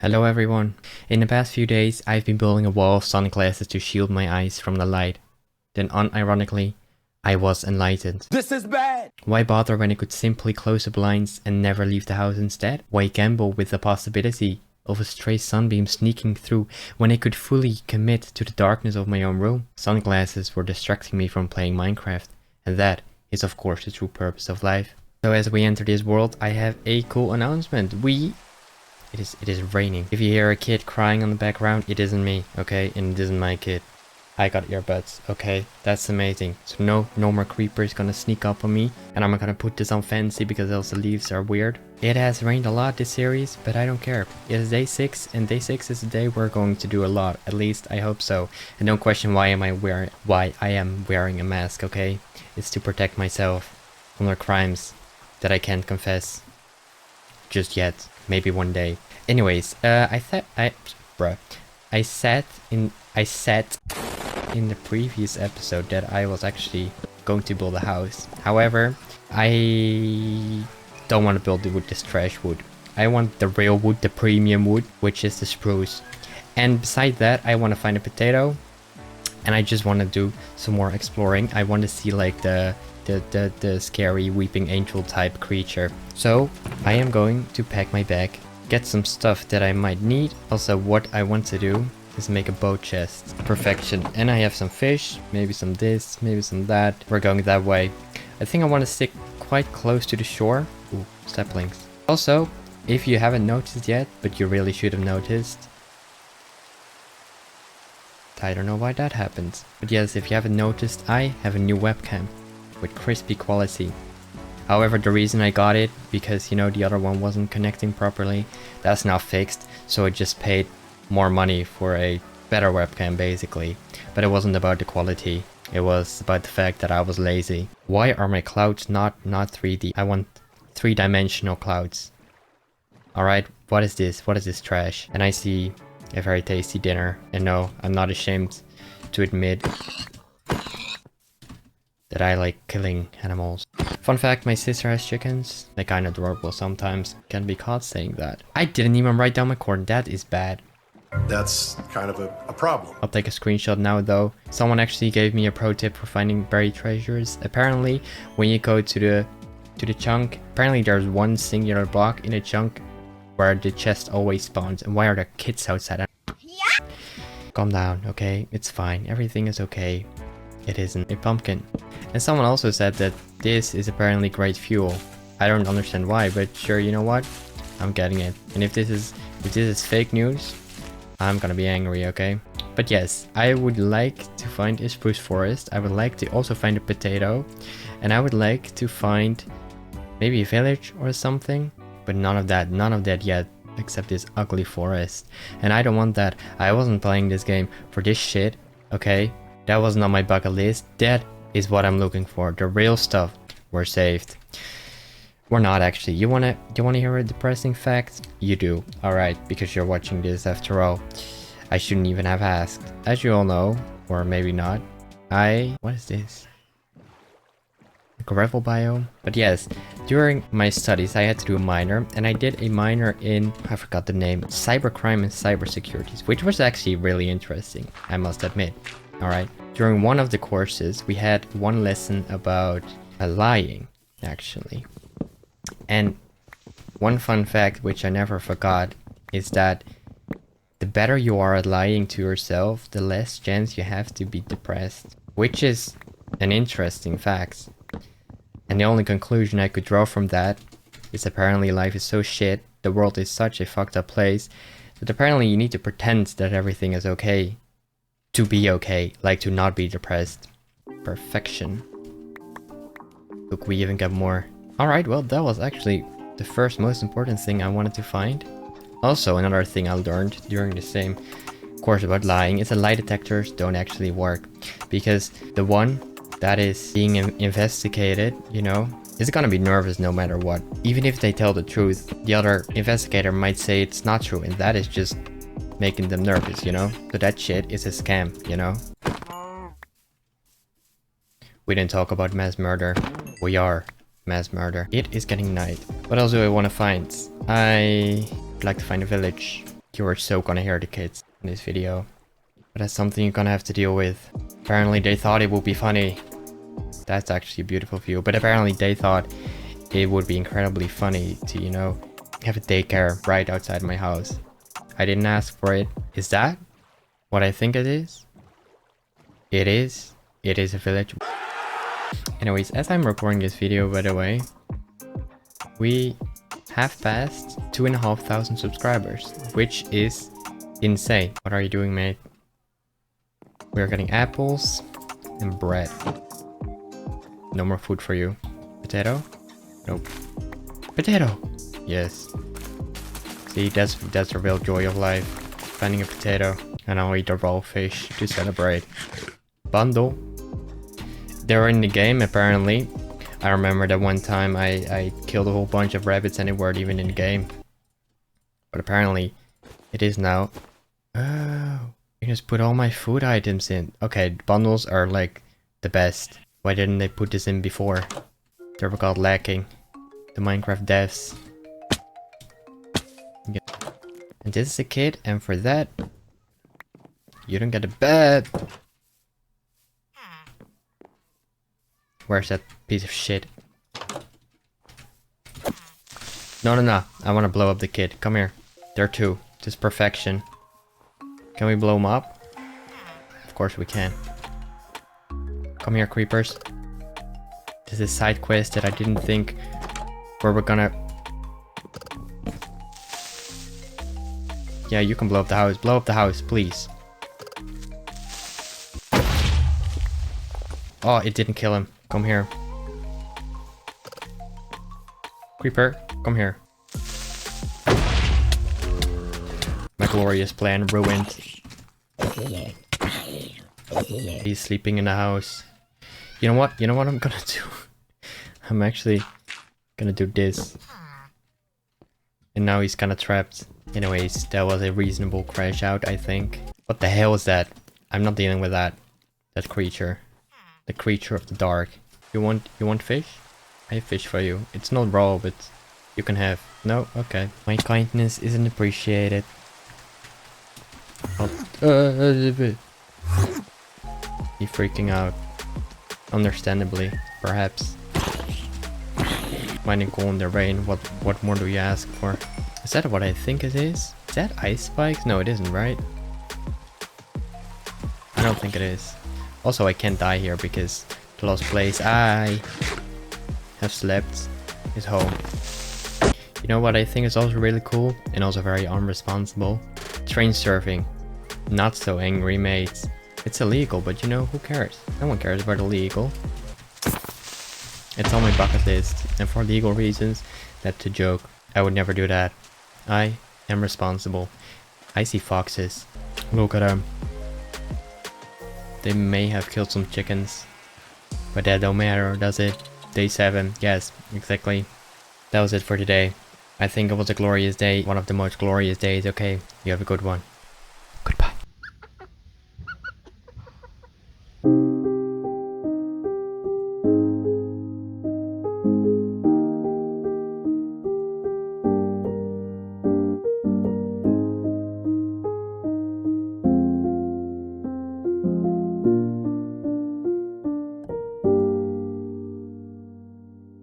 Hello everyone. In the past few days, I've been building a wall of sunglasses to shield my eyes from the light. Then unironically, I was enlightened. This is bad! Why bother when I could simply close the blinds and never leave the house instead? Why gamble with the possibility of a stray sunbeam sneaking through when I could fully commit to the darkness of my own room? Sunglasses were distracting me from playing Minecraft, and that is of course the true purpose of life. So as we enter this world, I have a cool announcement. It is raining. If you hear a kid crying on the background, it isn't me, okay? And it isn't my kid. I got earbuds, okay? That's amazing. So no more creepers gonna sneak up on me. And I'm not gonna put this on fancy because else the leaves are weird. It has rained a lot this series, but I don't care. It is day 6, and day 6 is the day we're going to do a lot. At least I hope so. And don't question why I am wearing a mask, okay? It's to protect myself from the crimes that I can't confess just yet. Maybe one day. Anyways, I said in the previous episode that I was actually going to build a house. However, I don't want to build it with this trash wood. I want the real wood, the premium wood, which is the spruce. And beside that, I want to find a potato, and I just want to do some more exploring. I want to see like the scary weeping angel type creature. So I am going to pack my bag, get some stuff that I might need. Also, what I want to do is make a boat chest. Perfection. And I have some fish, maybe some this, maybe some that. We're going that way. I think I want to stick quite close to the shore. Ooh, saplings. Also, if you haven't noticed yet, but you really should have noticed, I don't know why that happened. But yes, if you haven't noticed, I have a new webcam with crispy quality. However, the reason I got it, because you know the other one wasn't connecting properly, that's now fixed, so I just paid more money for a better webcam basically. But it wasn't about the quality, it was about the fact that I was lazy. Why are my clouds not 3D? I want 3-dimensional clouds. Alright, what is this? What is this trash? And I see a very tasty dinner, and no, I'm not ashamed to admit that I like killing animals. Fun fact, my sister has chickens. They're kinda adorable sometimes. Can be caught saying that. I didn't even write down my corn. That is bad. That's kind of a problem. I'll take a screenshot now though. Someone actually gave me a pro tip for finding buried treasures. Apparently, when you go to the chunk, apparently there's one singular block in a chunk where the chest always spawns. And why are there kids outside? Yeah. Calm down, okay? It's fine. Everything is okay. It isn't a pumpkin. And someone also said that this is apparently great fuel. I don't understand why, but sure, you know what? I'm getting it. And if this is fake news, I'm gonna be angry, okay? But yes, I would like to find a spruce forest. I would like to also find a potato. And I would like to find maybe a village or something. But none of that yet, except this ugly forest. And I don't want that. I wasn't playing this game for this shit, okay? That wasn't on my bucket list. That is what I'm looking for. The real stuff. We're saved. We're not actually. You wanna hear a depressing fact? You do. Alright, because you're watching this after all. I shouldn't even have asked. As you all know, or maybe not, what is this? A gravel biome? But yes, during my studies I had to do a minor, and I did a minor in, I forgot the name, cybercrime and cybersecurities, which was actually really interesting, I must admit. Alright, during one of the courses we had one lesson about lying, actually. And one fun fact which I never forgot is that the better you are at lying to yourself, the less chance you have to be depressed. Which is an interesting fact. And the only conclusion I could draw from that is apparently life is so shit, the world is such a fucked up place, that apparently you need to pretend that everything is okay. To be okay, like to not be depressed. Perfection. Look, we even got more. Alright, well that was actually the first most important thing I wanted to find. Also, another thing I learned during the same course about lying is that lie detectors don't actually work. Because the one that is being investigated, you know, is gonna be nervous no matter what. Even if they tell the truth, the other investigator might say it's not true, and that is just making them nervous, you know? So that shit is a scam, you know? We didn't talk about mass murder. We are mass murder. It is getting night. What else do I want to find? I would like to find a village. You are so gonna hear the kids in this video. But that's something you're gonna have to deal with. Apparently they thought it would be funny. That's actually a beautiful view. But apparently they thought it would be incredibly funny to, you know, have a daycare right outside my house. I didn't ask for it. Is that what I think it is? It is. It is a village. Anyways, as I'm recording this video, by the way, we have passed 2,500 subscribers, which is insane. What are you doing, mate? We're getting apples and bread. No more food for you. Potato? Nope. Potato! Yes. See, that's the real joy of life. Finding a potato. And I'll eat a raw fish to celebrate. Bundle. They were in the game, apparently. I remember that one time I killed a whole bunch of rabbits and they weren't even in the game. But apparently, it is now. Oh, you can just put all my food items in. Okay, bundles are like the best. Why didn't they put this in before? They were called lacking. The Minecraft devs. Yeah. And this is a kid, and for that, you don't get a bed. Where's that piece of shit? No, no, no. I want to blow up the kid. Come here. There are two. This is perfection. Can we blow them up? Of course we can. Come here, creepers. This is a side quest that I didn't think where we're gonna... Yeah, you can blow up the house. Blow up the house, please. Oh, it didn't kill him. Come here. Creeper, come here. My glorious plan ruined. He's sleeping in the house. You know what? You know what I'm gonna do? I'm actually gonna do this. And now he's kinda trapped. Anyways, that was a reasonable crash out, I think. What the hell is that? I'm not dealing with that. That creature. The creature of the dark. You want fish? I have fish for you. It's not raw, but you can have. No? Okay. My kindness isn't appreciated. He's freaking out. Understandably, perhaps. Mining coal in the rain. What more do you ask for? Is that what I think it is? Is that ice spikes? No, it isn't, right? I don't think it is. Also, I can't die here because the lost place I have slept is home. You know what I think is also really cool and also very unresponsible? Train surfing. Not so angry, mates. It's illegal, but you know, who cares? No one cares about illegal. It's on my bucket list, and for legal reasons, that's a joke. I would never do that. I am responsible. I see foxes. Look at them. They may have killed some chickens, but that don't matter, does it? Day 7, yes, exactly. That was it for today. I think it was a glorious day, one of the most glorious days. Okay, you have a good one.